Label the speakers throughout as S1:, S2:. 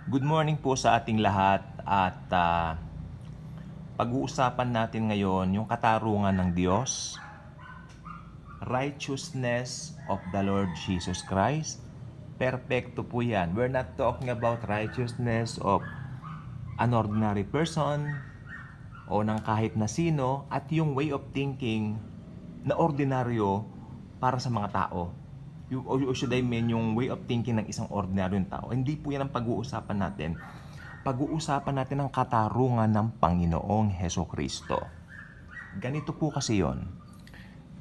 S1: Good morning po sa ating lahat at pag-uusapan natin ngayon yung katarungan ng Diyos, righteousness of the Lord Jesus Christ. Perpekto po yan. We're not talking about righteousness of an ordinary person o ng kahit na sino at yung way of thinking na ordinaryo para sa mga tao. Or should I mean yung way of thinking ng isang ordinaryong tao. Hindi po yan ang pag-uusapan natin. Pag-uusapan natin ang katarungan ng Panginoong Hesukristo. Ganito po kasi yon.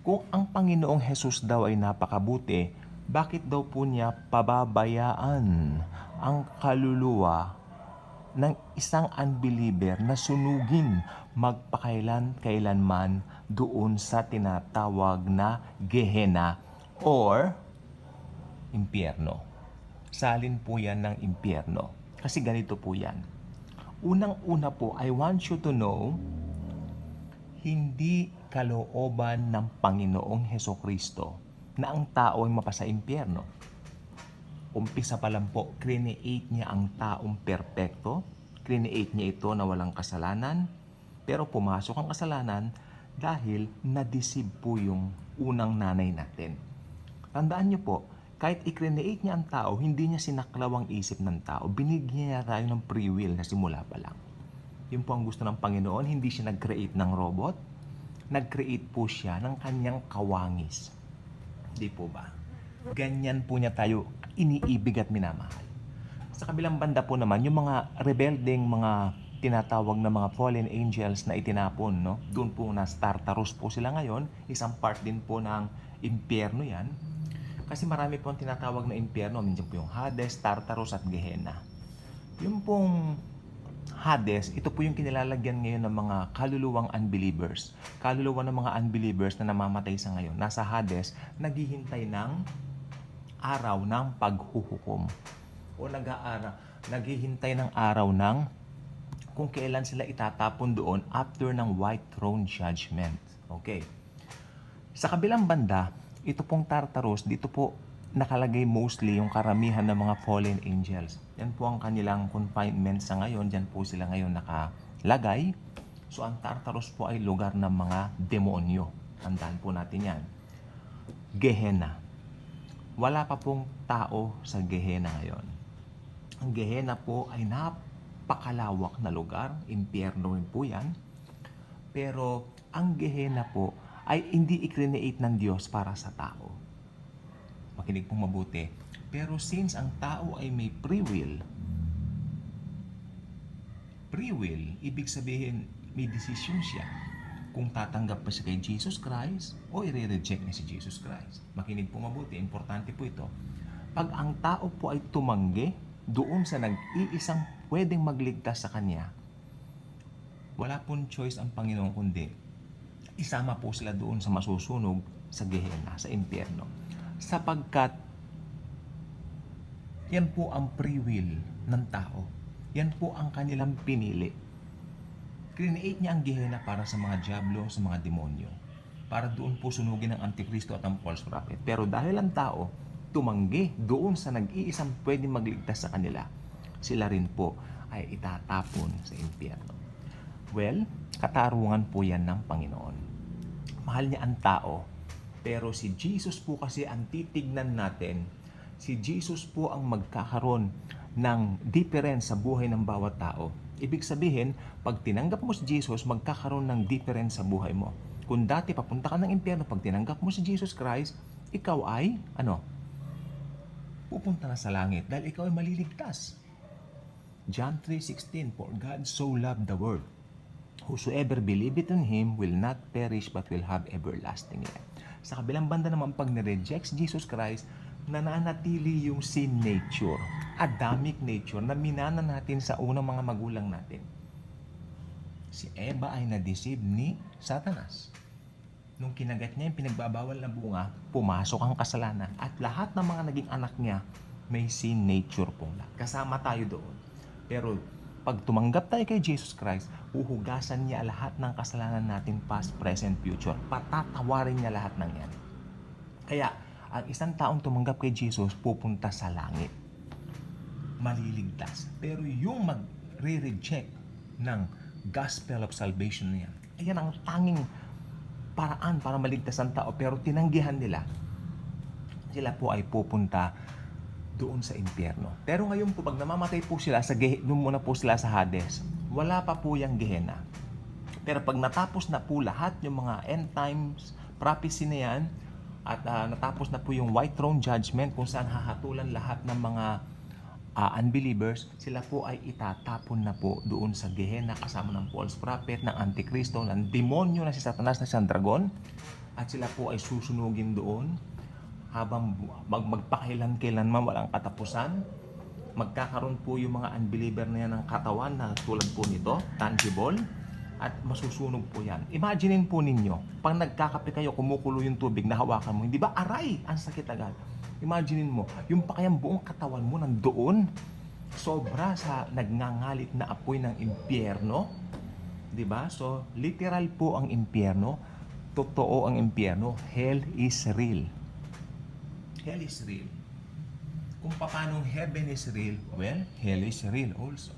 S1: Kung ang Panginoong Jesus daw ay napakabuti, bakit daw po niya pababayaan ang kaluluwa ng isang unbeliever na sunugin magpakailan-kailanman doon sa tinatawag na Gehenna or impyerno? Salin po yan ng impyerno. Kasi ganito po yan. Unang-una po, I want you to know, hindi kalooban ng Panginoong Hesukristo na ang tao ay mapasa impyerno. Umpisa pa lang po, create niya ang taong perpekto, create niya ito na walang kasalanan, pero pumasok ang kasalanan dahil na-deceive po yung unang nanay natin. Tandaan niyo po, kahit i-create niya ang tao, hindi niya sinaklaw ang isip ng tao. Binigyan niya tayo ng free will na simula pa lang. Yun po ang gusto ng Panginoon, hindi siya nag-create ng robot. Nag-create po siya ng kanyang kawangis. Di po ba? Ganyan po niya tayo iniibig at minamahal. Sa kabilang banda po naman, yung mga rebelding, mga tinatawag na mga fallen angels na itinapon, no? Doon po na Tartarus po sila ngayon. Isang part din po ng impyerno yan. Kasi marami po ang tinatawag na impyerno. Minsan po yung Hades, Tartarus at Gehenna. Yung pong Hades, ito po yung kinilalagyan ngayon ng mga kaluluwang unbelievers. Kaluluwa ng mga unbelievers na namamatay sa ngayon. Nasa Hades, naghihintay ng araw ng paghuhukom. O naghihintay ng araw ng kung kailan sila itatapon doon after ng white throne judgment. Okay. Sa kabilang banda, ito pong Tartarus, dito po nakalagay mostly yung karamihan ng mga fallen angels. Yan po ang kanilang confinement sa ngayon. Diyan po sila ngayon nakalagay. So ang Tartarus po ay lugar ng mga demonyo. Tandaan po natin yan. Gehenna. Wala pa pong tao sa Gehenna ngayon. Ang Gehenna po ay napakalawak na lugar. Impyerno rin po yan. Pero ang Gehenna po ay hindi i-create ng Diyos para sa tao. Makinig pong mabuti. Pero since ang tao ay may free will, ibig sabihin may desisyon siya kung tatanggap pa siya kay Jesus Christ o i-reject niya si Jesus Christ. Makinig po mabuti, importante po ito. Pag ang tao po ay tumanggi doon sa nag-iisang pwedeng magligtas sa kanya, wala pong choice ang Panginoon kundi isama po sila doon sa masusunog sa Gehenna, sa impyerno. Sapagkat yan po ang free will ng tao. Yan po ang kanilang pinili. Create niya ang Gehenna para sa mga diablo, sa mga demonyo. Para doon po sunugin ang Antikristo at ang false prophet. Pero dahil ang tao tumanggi doon sa nag-iisang pwedeng magligtas sa kanila, sila rin po ay itatapon sa impyerno. Well, katarungan po yan ng Panginoon. Mahal niya ang tao. Pero si Jesus po kasi ang titignan natin. Si Jesus po ang magkakaroon ng difference sa buhay ng bawat tao. Ibig sabihin, pag tinanggap mo si Jesus, magkakaroon ng difference sa buhay mo. Kung dati papunta ka ng impyerno, pag tinanggap mo si Jesus Christ, ikaw ay, pupunta na sa langit dahil ikaw ay maliligtas. John 3:16, For God so loved the world, whosoever believeth in Him will not perish but will have everlasting life. Sa kabilang banda naman, pag nireject si Jesus Christ, nananatili yung sin nature, Adamic nature, na minana natin sa unang mga magulang natin. Si Eva ay na-deceive ni Satanas. Nung kinagat niya yung pinagbabawal na bunga, pumasok ang kasalanan. At lahat ng mga naging anak niya, may sin nature pong lahat. Kasama tayo doon. Pero pag tumanggap tayo kay Jesus Christ, uhugasan niya lahat ng kasalanan natin, past, present, future. Patatawarin niya lahat ng yan. Kaya, ang isang taong tumanggap kay Jesus, pupunta sa langit. maliligtas. Pero yung magre-reject ng gospel of salvation na yan, ayan ang tanging paraan para maligtas ang tao, pero tinanggihan nila, sila po ay pupunta doon sa impyerno. Pero ngayon po, pag namamatay po sila, doon muna po sila sa Hades. Wala pa po yung Gehenna. Pero pag natapos na po lahat yung mga end times prophecy na yan, at natapos na po yung white throne judgment kung saan hahatulan lahat ng mga unbelievers, sila po ay itatapon na po doon sa Gehenna kasama ng false prophet, ng antikristo, ng demonyo na si Satanas na siyang dragon, at sila po ay susunugin doon habang magpakailan-kailanman walang katapusan. Magkakaroon po yung mga unbeliever na yan ng katawan na tulad po nito, tangible, at masusunog po yan. Imaginein po ninyo, pag nagkakape kayo, kumukulo yung tubig na hawakan mo, hindi ba aray? Ang sakit agad. Imaginein mo, yung pakayang buong katawan mo nandoon, sobra sa nagngangalit na apoy ng impyerno. Di ba? So, literal po ang impyerno. Totoo ang impyerno. Hell is real. Hell is real. Kung paano heaven is real, well, hell is real also.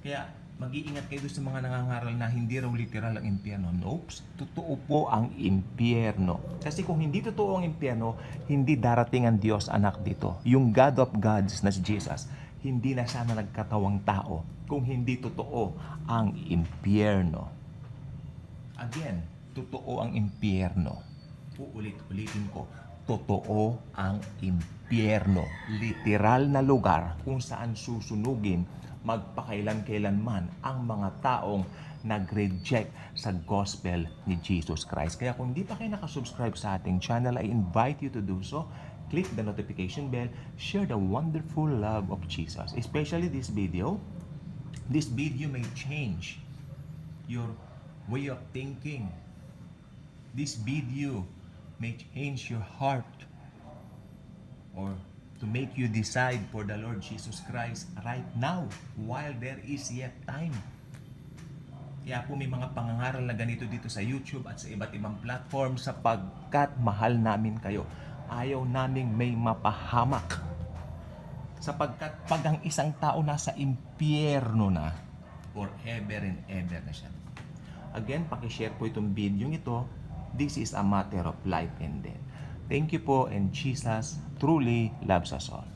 S1: Kaya, mag-iingat kayo sa mga nangangaral na hindi raw literal ang impyerno. Nope, totoo po ang impyerno. Kasi kung hindi totoo ang impyerno, hindi darating ang Diyos anak dito. Yung God of Gods na si Jesus, hindi na sana nagkatawang tao kung hindi totoo ang impyerno. Again, totoo ang impyerno. Uulit-ulitin ko, totoo ang impyerno. Literal na lugar kung saan susunugin magpakailan-kailanman ang mga taong nag-reject sa gospel ni Jesus Christ. Kaya kung hindi pa kayo nakasubscribe sa ating channel, I invite you to do so. Click the notification bell, share the wonderful love of Jesus. Especially this video. This video may change your way of thinking. This video may change your heart or to make you decide for the Lord Jesus Christ right now while there is yet time. Kaya po may mga pangangaral na ganito dito sa YouTube at sa iba't ibang platform sapagkat mahal namin kayo. Ayaw naming may mapahamak. Sapagkat pag ang isang tao nasa impyerno na, forever and ever na siya. Again, pakishare po itong video ito. This is a matter of life and death. Thank you po, and Jesus truly loves us all.